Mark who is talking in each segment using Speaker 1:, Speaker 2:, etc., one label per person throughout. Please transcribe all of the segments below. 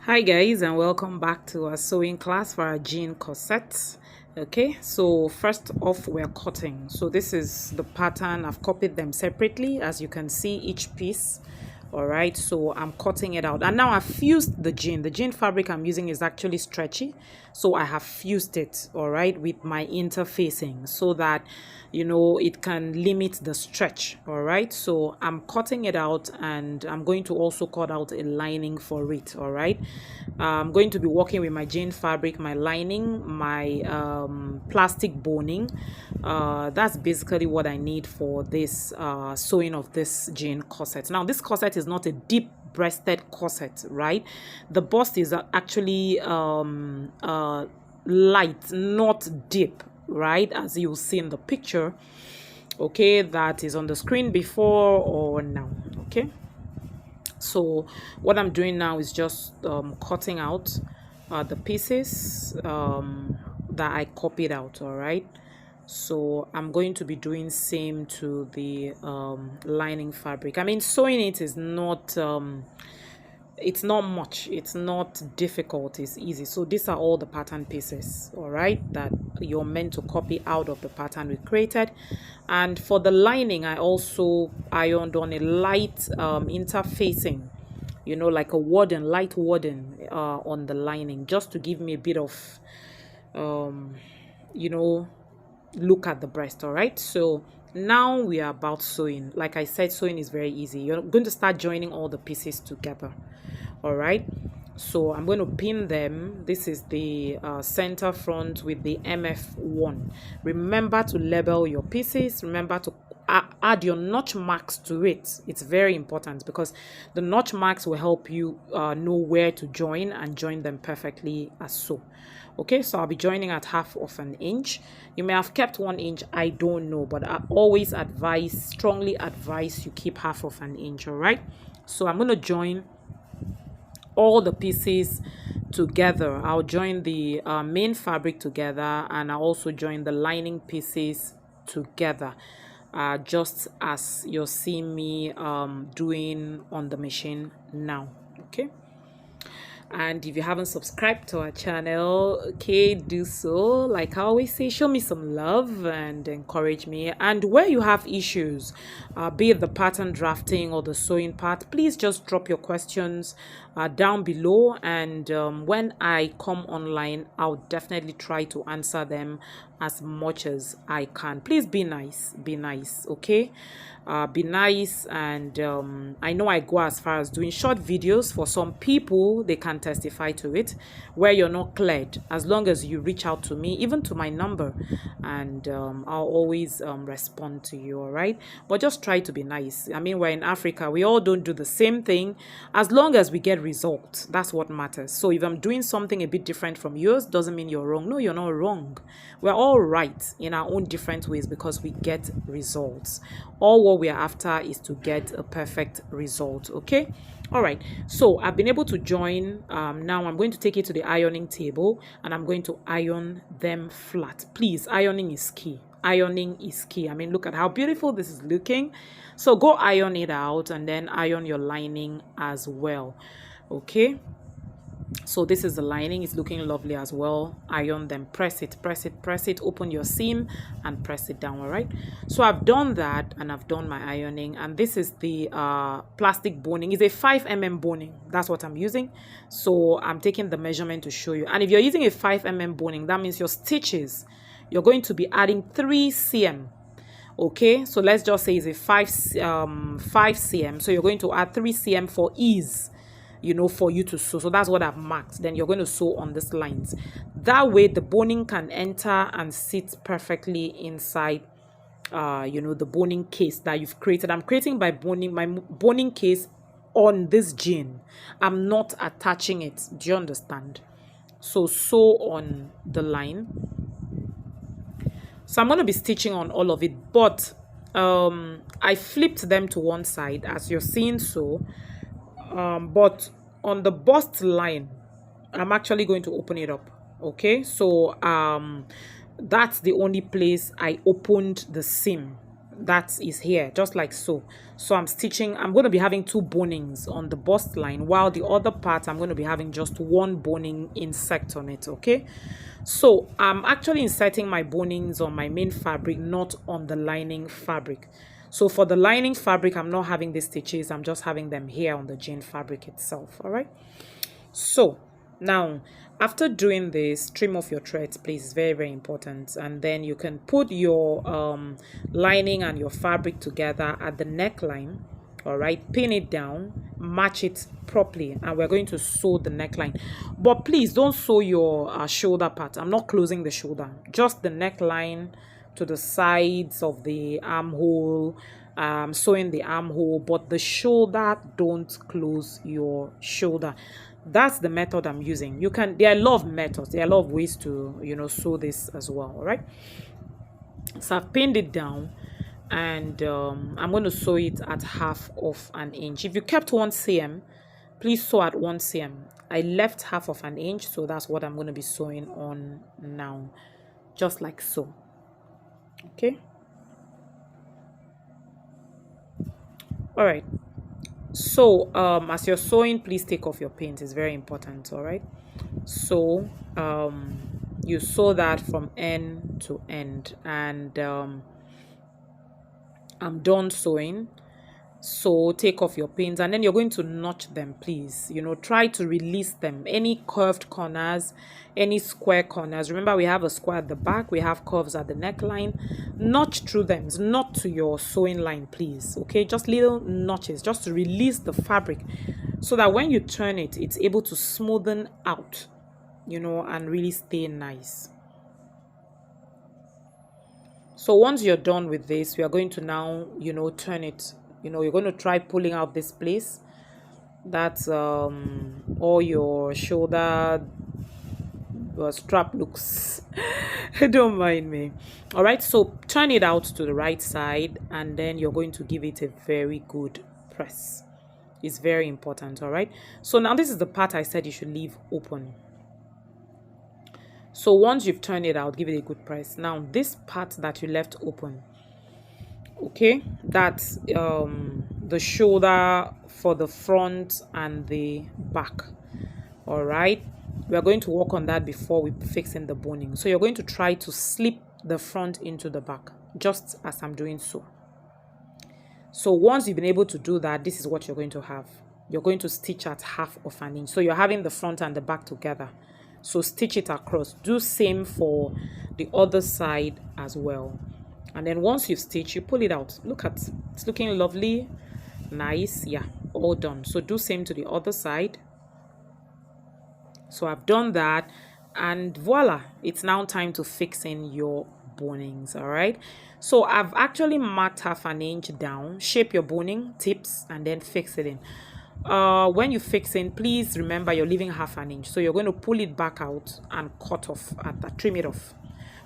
Speaker 1: Hi guys, and welcome back to our sewing class for our jean corsets. Okay, so first off we're cutting. So this is the pattern. I've copied them separately, as you can see, each piece. All right, so I'm cutting it out, and now I've fused the jean fabric I'm using is actually stretchy, so I have fused it, all right, with my interfacing so that it can limit the stretch. All right, so I'm cutting it out, and I'm going to also cut out a lining for it. All right, I'm going to be working with my jean fabric, my lining, my plastic boning. That's basically what I need for this sewing of this jean corset. Now this corset is not a deep breasted corset, right? The bust is actually light, not deep, right, as you'll see in the picture, okay, that is on the screen before or now. Okay, so what I'm doing now is just cutting out the pieces that I copied out. All right, so I'm going to be doing same to the lining fabric. I mean, sewing it is not it's not much, it's not difficult, it's easy. So these are all the pattern pieces, all right, that you're meant to copy out of the pattern we created. And for the lining, I also ironed on a light interfacing, like a light warden on the lining, just to give me a bit of you know look at the breast. All right, so now we are about sewing. Like I said, sewing is very easy. You're going to start joining all the pieces together. All right, so I'm going to pin them. This is the center front with the MF1. Remember to label your pieces. Remember to add your notch marks to it. It's very important, because the notch marks will help you know where to join and join them perfectly as so. Okay, so I'll be joining at 1/2 of an inch. You may have kept 1 inch, I don't know, but I always strongly advise you keep 1/2 of an inch. All right, so I'm going to join all the pieces together. I'll join the main fabric together, and I'll also join the lining pieces together, just as you're seeing me doing on the machine now. Okay, and if you haven't subscribed to our channel, okay, do so. Like I always say, show me some love and encourage me. And where you have issues, be it the pattern drafting or the sewing part, please just drop your questions down below, and when I come online, I'll definitely try to answer them as much as I can. Please be nice, okay? Be nice. And I know I go as far as doing short videos. For some people, they can testify to it, where you're not cleared. As long as you reach out to me, even to my number, and I'll always respond to you. All right, but just try to be nice. I mean, we're in Africa, we all don't do the same thing. As long as we get results, that's what matters. So if I'm doing something a bit different from yours, doesn't mean you're wrong. No, you're not wrong. We're all right in our own different ways, because we get results. All what we are after is to get a perfect result. Okay, all right, so I've been able to join. Now I'm going to take it to the ironing table, and I'm going to iron them flat. Please, ironing is key. Ironing is key. I mean, look at how beautiful this is looking. So go iron it out, and then iron your lining as well. Okay, so this is the lining. It's looking lovely as well. Iron them, press it, open your seam and press it down. All right, so I've done that, and I've done my ironing. And this is the plastic boning. It's a 5 mm boning. That's what I'm using. So I'm taking the measurement to show you. And if you're using a 5 mm boning, that means your stitches, you're going to be adding 3 cm. Okay, so let's just say it's a 5 cm. So you're going to add 3 cm for ease, for you to sew. So that's what I've marked. Then you're going to sew on these lines. That way the boning can enter and sit perfectly inside the boning case that you've created. I'm creating my boning case on this jean. I'm not attaching it. Do you understand? So sew on the line. So I'm going to be stitching on all of it, but I flipped them to one side, as you're seeing. So but on the bust line, I'm actually going to open it up. Okay, so that's the only place I opened the seam. that is here, just like so. So I'm stitching, I'm going to be having 2 bonings on the bust line, while the other part I'm going to be having just 1 boning insert on it. Okay, so I'm actually inserting my bonings on my main fabric, not on the lining fabric. So for the lining fabric, I'm not having these stitches, I'm just having them here on the jean fabric itself. All right, so now after doing this, trim off your threads, please. It's very, very important. And then you can put your lining and your fabric together at the neckline. All right, pin it down, match it properly, and we're going to sew the neckline. But please don't sew your shoulder part. I'm not closing the shoulder, just the neckline to the sides of the armhole, sewing the armhole, but the shoulder, don't close your shoulder. That's the method I'm using. You can, there are a lot of methods, there are a lot of ways to, you know, sew this as well. All right, so I've pinned it down, and I'm going to sew it at 1/2 an inch. If you kept 1 cm, please sew at 1 cm. I left 1/2 an inch, so that's what I'm going to be sewing on now, just like so. Okay, all right. So as you're sewing, please take off your pins. It's very important. All right, so you sew that from end to end, and I'm done sewing. So take off your pins, and then you're going to notch them. Please, you know, try to release them, any curved corners, any square corners. Remember, we have a square at the back, we have curves at the neckline. Notch through them, not to your sewing line, please. Okay, just little notches, just to release the fabric, so that when you turn it, it's able to smoothen out, you know, and really stay nice. So once you're done with this, we are going to now, you know, turn it. You know, you're going to try pulling out this place. That's all your shoulder strap looks. Don't mind me. All right, so turn it out to the right side, and then you're going to give it a very good press. It's very important. All right, so now this is the part I said you should leave open. So once you've turned it out, give it a good press. Now this part that you left open, okay, that's the shoulder for the front and the back. All right, we are going to work on that before we fix in the boning. So you're going to try to slip the front into the back, just as I'm doing so. So once you've been able to do that, this is what you're going to have. You're going to stitch at 1/2 an inch. So you're having the front and the back together, so stitch it across. Do same for the other side as well. And then once you've stitched, you pull it out. Look at, it's looking lovely, nice. Yeah, all done. So do same to the other side. So I've done that, and voila, it's now time to fix in your bonings. All right, so I've actually marked 1/2 an inch down. Shape your boning tips and then fix it in. When you fix in, please remember you're leaving 1/2 an inch, so you're going to pull it back out and cut off at that, trim it off.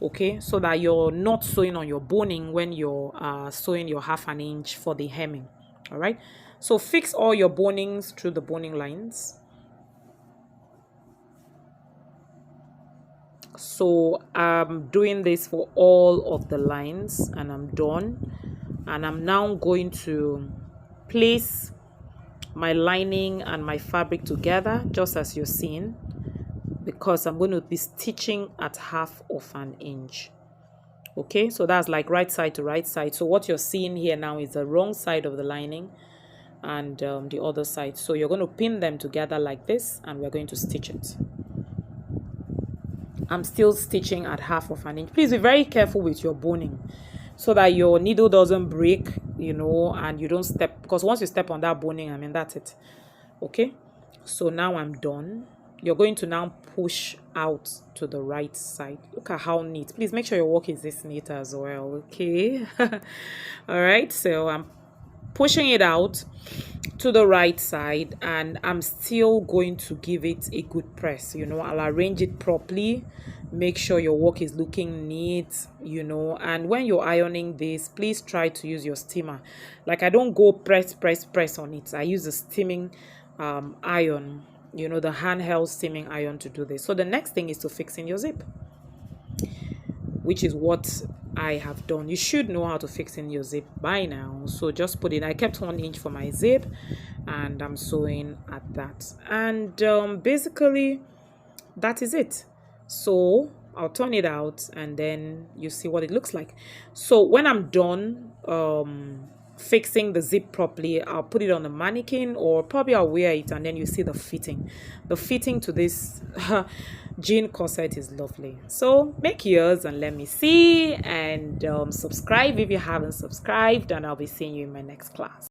Speaker 1: Okay, so that you're not sewing on your boning when you're sewing your 1/2 an inch for the hemming. All right, so fix all your bonings through the boning lines. So I'm doing this for all of the lines, and I'm done. And I'm now going to place my lining and my fabric together, just as you're seeing, because I'm going to be stitching at 1/2 an inch. Okay, so that's like right side to right side. So what you're seeing here now is the wrong side of the lining and the other side. So you're going to pin them together like this, and we're going to stitch it. I'm still stitching at 1/2 an inch. Please be very careful with your boning, so that your needle doesn't break, you know, and you don't step, because once you step on that boning, I mean, that's it. Okay, so now I'm done. You're going to now push out to the right side. Look at how neat. Please make sure your work is this neat as well. Okay. All right, so I'm pushing it out to the right side, and I'm still going to give it a good press. You know, I'll arrange it properly, make sure your work is looking neat, you know. And when you're ironing this, please try to use your steamer. Like, I don't go press on it. I use a steaming iron, you know, the handheld steaming iron to do this. So the next thing is to fix in your zip, which is what I have done. You should know how to fix in your zip by now. So just put it. I kept 1 inch for my zip, and I'm sewing at that. And basically, that is it. So I'll turn it out, and then you see what it looks like. So when I'm done fixing the zip properly, I'll put it on a mannequin, or probably I'll wear it, and then you see the fitting. The fitting to this jean corset is lovely. So make yours and let me see, and subscribe if you haven't subscribed, and I'll be seeing you in my next class.